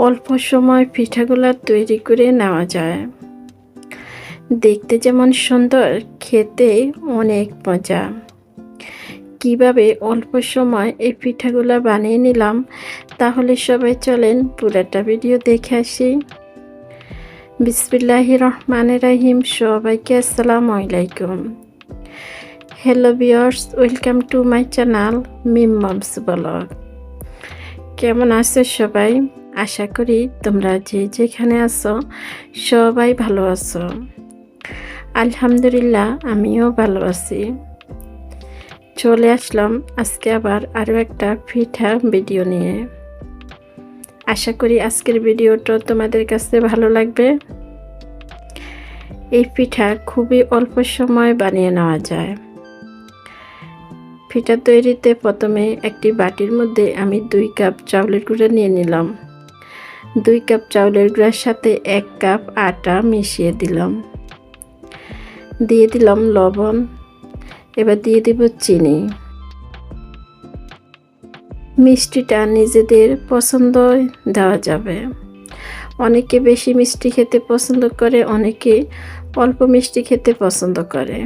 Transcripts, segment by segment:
অল্প সময় পিঠাগুলা তৈরি করে নেওয়া যায়। দেখতে যেমন সুন্দর, খেতে অনেক মজা। কিভাবে অল্প সময় এই পিঠাগুলা বানিয়ে নিলাম, তাহলে সবাই চলেন পুরোটা ভিডিও দেখে আসি। বিসমিল্লাহির রহমানির রহিম। সবাইকে আসসালামু আলাইকুম। Hello viewers, welcome to my channel Mim moms vlog. কেমন আছো সবাই? আশা করি তোমরা যে যেখানে আছো সবাই ভালো আছো। আলহামদুলিল্লাহ, আমিও ভালো আছি। চলে আসলাম আজকে আবার আরও একটা পিঠা ভিডিও নিয়ে। আশা করি আজকের ভিডিওটা তোমাদের কাছে ভালো লাগবে। এই পিঠা খুবই অল্প সময় বানিয়ে নেওয়া যায়। পিঠা তৈরিতে প্রথমে একটি বাটির মধ্যে আমি 2 কাপ চাউলের গুঁড়া নিয়ে নিলাম। 2 কাপ চাউলের গুঁড়ার সাথে 1 কাপ আটা মিশিয়ে দিলাম। দিয়ে দিলাম লবণ। এবার দিয়ে দিব চিনি। মিষ্টিটা নিজেদের পছন্দ দেওয়া যাবে। অনেকে বেশি মিষ্টি খেতে পছন্দ করে, অনেকে অল্প মিষ্টি খেতে পছন্দ করে।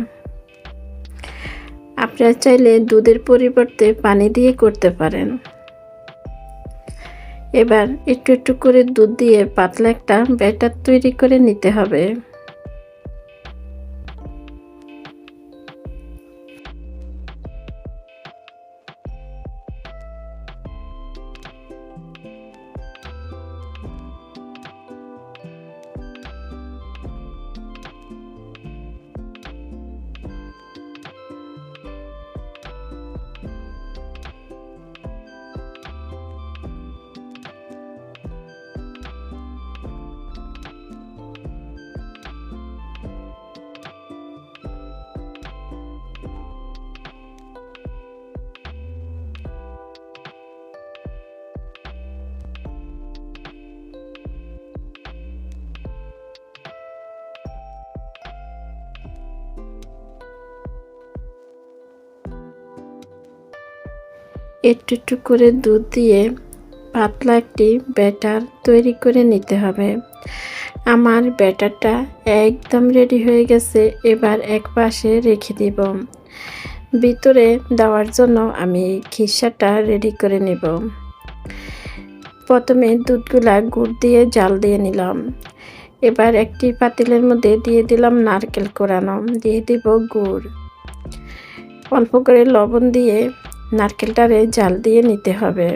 আপনারা চাইলে দুধের পরিবর্তে পানি দিয়ে করতে পারেন। এবার একটু একটু করে দুধ দিয়ে পাতলা একটা ব্যাটার তৈরি করে নিতে হবে। একটু একটু করে দুধ দিয়ে পাতলা একটি ব্যাটার তৈরি করে নিতে হবে। আমার ব্যাটারটা একদম রেডি হয়ে গেছে। এবার এক পাশে রেখে দিব। ভিতরে দেওয়ার জন্য আমি খিসাটা রেডি করে নেব। প্রথমে দুধগুলা গুড় দিয়ে জাল দিয়ে নিলাম। এবার একটি পাতিলের মধ্যে দিয়ে দিলাম নারকেল কোরানো, দিয়ে দিব গুড়, অল্প করে লবণ দিয়ে নারকেলটারে জাল দিয়ে নিতে হবে।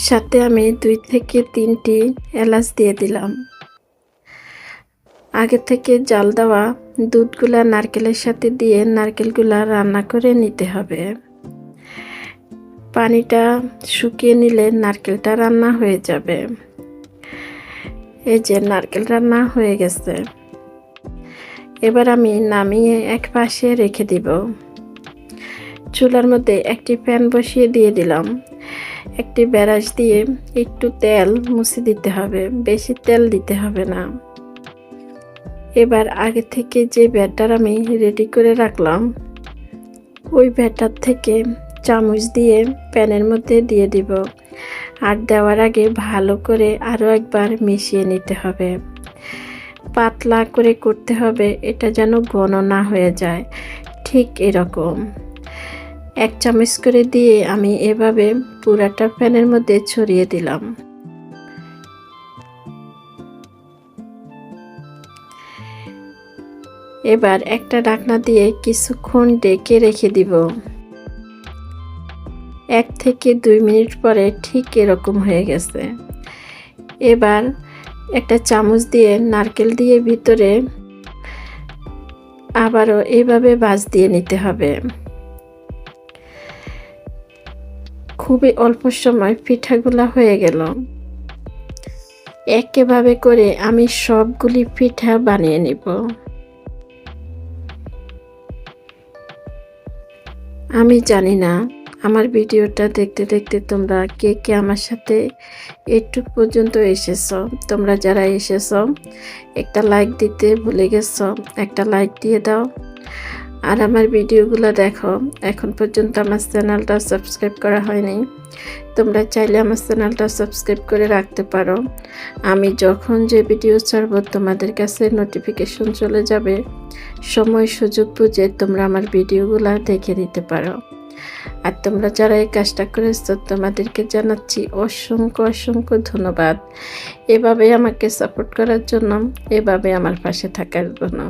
সাথে আমি 2 থেকে 3টি এলাচ দিয়ে দিলাম। আগে থেকে জাল দেওয়া দুধগুলা নারকেলের সাথে দিয়ে নারকেলগুলা রান্না করে নিতে হবে। পানিটা শুকিয়ে নিলে নারকেলটা রান্না হয়ে যাবে। এই যে নারকেল রান্না হয়ে গেছে। এবার আমি নামিয়ে এক পাশে রেখে দিব। চুলার মধ্যে একটি প্যান বসিয়ে দিয়ে দিলাম। একটি ব্রাশ দিয়ে একটু তেল মুছে দিতে হবে, বেশি তেল দিতে হবে না। এবার আগে থেকে যে ব্যাটার আমি রেডি করে রাখলাম, ওই ব্যাটার থেকে চামচ দিয়ে প্যানের মধ্যে দিয়ে দিব। আর দেওয়ার আগে ভালো করে আরও একবার মিশিয়ে নিতে হবে। পাতলা করে করতে হবে, এটা যেন ঘন না হয়ে যায়। ঠিক এরকম 1 চামচ করে দিয়ে আমি এভাবে পুরাটা প্যানের মধ্যে ছড়িয়ে দিলাম। এবার একটা ঢাকনা দিয়ে কিছুক্ষণ ঢেকে রেখে দিব। 1 থেকে 2 মিনিট পরে ঠিক এরকম হয়ে গেছে। এবার একটা চামচ দিয়ে নারকেল দিয়ে ভিতরে আবারও এইভাবে ভাঁজ দিয়ে নিতে হবে। খুবই অল্প সময় পিঠাগুলা হয়ে গেল। একইভাবে করে আমি সবগুলি পিঠা বানিয়ে নিব। আমি জানি না আমার ভিডিওটা দেখতে দেখতে তোমরা কে কে আমার সাথে এটুক পর্যন্ত এসেছো। তোমরা যারা এসেছো একটা লাইক দিতে ভুলে গেছো, একটা লাইক দিয়ে দাও। আর আমার ভিডিওগুলো দেখো, এখন পর্যন্ত আমার চ্যানেলটা সাবস্ক্রাইব করা হয়নি, তোমরা চাইলে আমার চ্যানেলটা সাবস্ক্রাইব করে রাখতে পারো। আমি যখন যে ভিডিও ছাড়বো তোমাদের কাছে নোটিফিকেশন চলে যাবে, সময় সুযোগ বুঝে তোমরা আমার ভিডিওগুলো দেখে দিতে পারো। আর তোমরা যারা এই কাজটা করেছো তোমাদেরকে জানাচ্ছি অসংখ্য অসংখ্য ধন্যবাদ, এভাবে আমাকে সাপোর্ট করার জন্য, এভাবে আমার পাশে থাকার জন্য।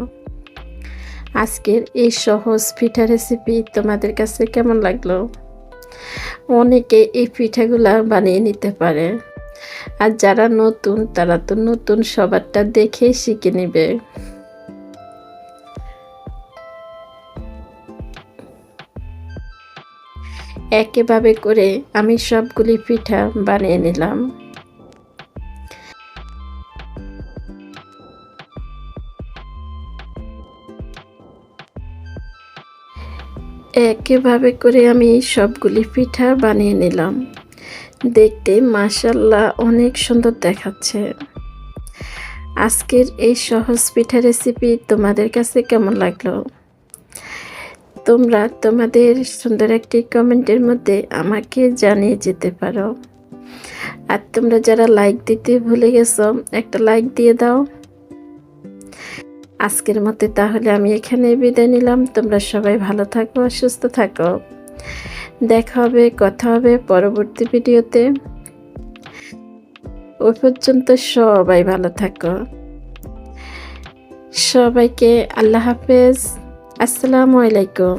আজকের এই সহজ পিঠা রেসিপি তোমাদের কাছে কেমন লাগলো? অনেকে এই পিঠাগুলা বানিয়ে নিতে পারে, আর যারা নতুন তারা তো নতুন সবারটা দেখে শিখে নেবে। একইভাবে করে আমি সবগুলি পিঠা বানিয়ে নিলাম। একইভাবে করে আমি সবগুলি পিঠা বানিয়ে নিলাম। দেখতে মাশাআল্লাহ অনেক সুন্দর দেখাচ্ছে। আজকের এই সহজ পিঠা রেসিপি তোমাদের কাছে কেমন লাগলো? তোমরা তোমাদের সুন্দর একটি কমেন্টের মধ্যে আমাকে জানিয়ে যেতে পারো। আর তোমরা যারা লাইক দিতে ভুলে গেছো, একটা লাইক দিয়ে দাও। আজকের মতো তাহলে আমি এখানে বিদায় নিলাম। তোমরা সবাই ভালো থাকো, সুস্থ থাকো। দেখা হবে, কথা হবে পরবর্তী ভিডিওতে। ওই পর্যন্ত সবাই ভালো থাকো। সবাইকে আল্লাহ হাফেজ। আসসালামু আলাইকুম।